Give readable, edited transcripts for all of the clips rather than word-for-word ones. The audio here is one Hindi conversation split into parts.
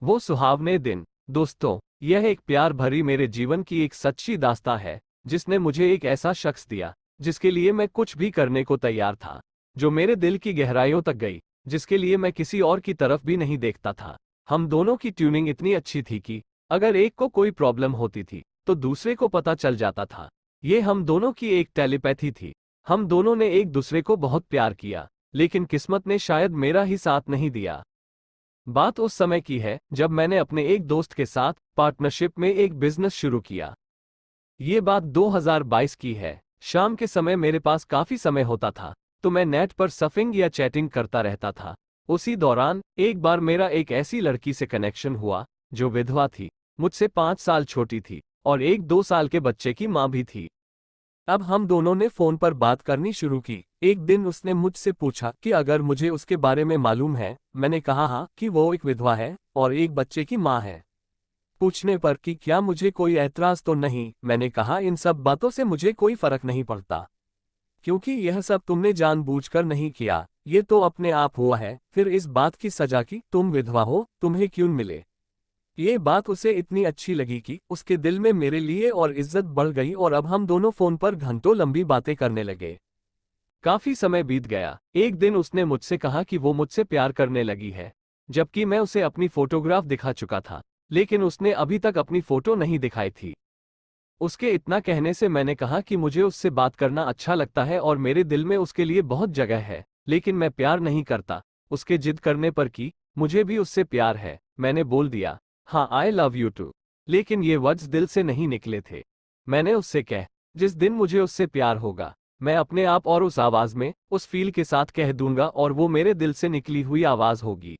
वो सुहावने दिन। दोस्तों, यह एक प्यार भरी मेरे जीवन की एक सच्ची दास्तां है, जिसने मुझे एक ऐसा शख्स दिया जिसके लिए मैं कुछ भी करने को तैयार था, जो मेरे दिल की गहराइयों तक गई, जिसके लिए मैं किसी और की तरफ भी नहीं देखता था। हम दोनों की ट्यूनिंग इतनी अच्छी थी कि अगर एक को कोई प्रॉब्लम होती थी तो दूसरे को पता चल जाता था। ये हम दोनों की एक टेलीपैथी थी। हम दोनों ने एक दूसरे को बहुत प्यार किया, लेकिन किस्मत ने शायद मेरा ही साथ नहीं दिया। बात उस समय की है जब मैंने अपने एक दोस्त के साथ पार्टनरशिप में एक बिजनेस शुरू किया। ये बात 2022 की है। शाम के समय मेरे पास काफी समय होता था, तो मैं नेट पर सर्फिंग या चैटिंग करता रहता था। उसी दौरान एक बार मेरा एक ऐसी लड़की से कनेक्शन हुआ जो विधवा थी, मुझसे 5 साल छोटी थी और एक 2 साल के बच्चे की माँ भी थी। अब हम दोनों ने फोन पर बात करनी शुरू की। एक दिन उसने मुझसे पूछा कि अगर मुझे उसके बारे में मालूम है। मैंने कहा हाँ, कि वो एक विधवा है और एक बच्चे की माँ है। पूछने पर कि क्या मुझे कोई ऐतराज तो नहीं, मैंने कहा इन सब बातों से मुझे कोई फर्क नहीं पड़ता, क्योंकि यह सब तुमने जानबूझकर नहीं किया, ये तो अपने आप हुआ है। फिर इस बात की सजा की तुम विधवा हो, तुम्हें क्यों मिले। ये बात उसे इतनी अच्छी लगी कि उसके दिल में मेरे लिए और इज्जत बढ़ गई और अब हम दोनों फोन पर घंटों लंबी बातें करने लगे। काफी समय बीत गया। एक दिन उसने मुझसे कहा कि वो मुझसे प्यार करने लगी है, जबकि मैं उसे अपनी फोटोग्राफ दिखा चुका था, लेकिन उसने अभी तक अपनी फोटो नहीं दिखाई थी। उसके इतना कहने से मैंने कहा कि मुझे उससे बात करना अच्छा लगता है और मेरे दिल में उसके लिए बहुत जगह है, लेकिन मैं प्यार नहीं करता। उसके जिद करने पर कि मुझे भी उससे प्यार है, मैंने बोल दिया हाँ, आई लव यू टू। लेकिन ये वर्ड्स दिल से नहीं निकले थे। मैंने उससे कह, जिस दिन मुझे उससे प्यार होगा, मैं अपने आप और उस आवाज में, उस फील के साथ कह दूंगा और वो मेरे दिल से निकली हुई आवाज होगी।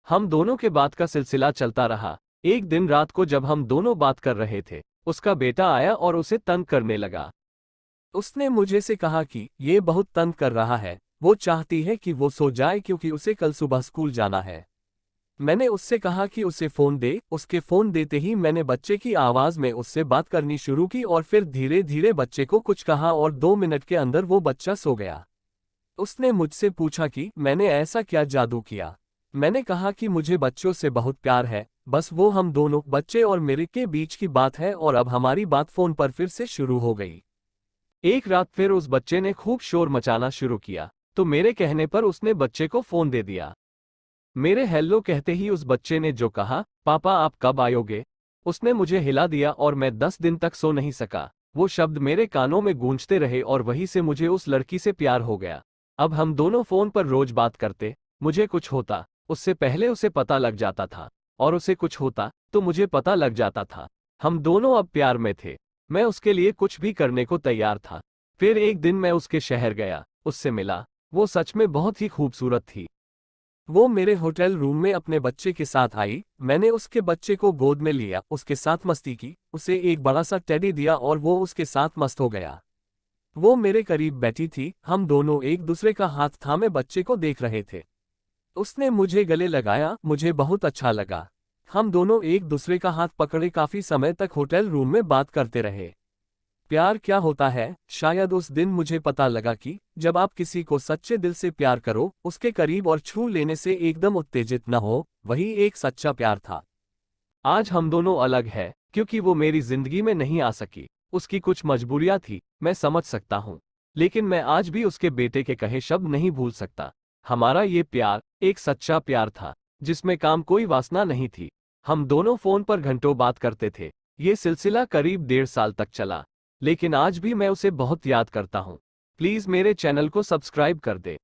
हम दोनों के बात का सिलसिला चलता रहा। एक दिन रात को जब हम दोनों बात कर रहे थे, उसका बेटा आया और उसे तंग करने लगा। उसने मुझे से कहा कि ये बहुत तंग कर रहा है, वो चाहती है कि वो सो जाए क्योंकि उसे कल सुबह स्कूल जाना है। मैंने उससे कहा कि उसे फोन दे। उसके फोन देते ही मैंने बच्चे की आवाज में उससे बात करनी शुरू की और फिर धीरे धीरे बच्चे को कुछ कहा और 2 मिनट के अंदर वो बच्चा सो गया। उसने मुझसे पूछा कि मैंने ऐसा क्या जादू किया। मैंने कहा कि मुझे बच्चों से बहुत प्यार है, बस वो हम दोनों, बच्चे और मेरे के बीच की बात है और अब हमारी बात फोन पर फिर से शुरू हो गई। एक रात फिर उस बच्चे ने खूब शोर मचाना शुरू किया, तो मेरे कहने पर उसने बच्चे को फोन दे दिया। मेरे हेलो कहते ही उस बच्चे ने जो कहा, पापा आप कब आयोगे, उसने मुझे हिला दिया और मैं 10 दिन तक सो नहीं सका। वो शब्द मेरे कानों में गूंजते रहे और वहीं से मुझे उस लड़की से प्यार हो गया। अब हम दोनों फोन पर रोज बात करते। मुझे कुछ होता, उससे पहले उसे पता लग जाता था, और उसे कुछ होता तो मुझे पता लग जाता था। हम दोनों अब प्यार में थे। मैं उसके लिए कुछ भी करने को तैयार था। फिर एक दिन मैं उसके शहर गया, उससे मिला। वो सच में बहुत ही खूबसूरत थी। वो मेरे होटल रूम में अपने बच्चे के साथ आई। मैंने उसके बच्चे को गोद में लिया, उसके साथ मस्ती की, उसे एक बड़ा सा टेडी दिया और वो उसके साथ मस्त हो गया। वो मेरे करीब बैठी थी, हम दोनों एक दूसरे का हाथ थामे बच्चे को देख रहे थे। उसने मुझे गले लगाया, मुझे बहुत अच्छा लगा। हम दोनों एक दूसरे का हाथ पकड़े काफी समय तक होटल रूम में बात करते रहे। प्यार क्या होता है, शायद उस दिन मुझे पता लगा कि जब आप किसी को सच्चे दिल से प्यार करो, उसके करीब और छू लेने से एकदम उत्तेजित न हो, वही एक सच्चा प्यार था। आज हम दोनों अलग हैं, क्योंकि वो मेरी जिंदगी में नहीं आ सकी। उसकी कुछ मजबूरियां थी, मैं समझ सकता हूँ। लेकिन मैं आज भी उसके बेटे के कहे शब्द नहीं भूल सकता। हमारा ये प्यार एक सच्चा प्यार था, जिसमें काम कोई वासना नहीं थी। हम दोनों फोन पर घंटों बात करते थे। ये सिलसिला करीब 1.5 साल तक चला, लेकिन आज भी मैं उसे बहुत याद करता हूँ। प्लीज मेरे चैनल को सब्सक्राइब कर दे।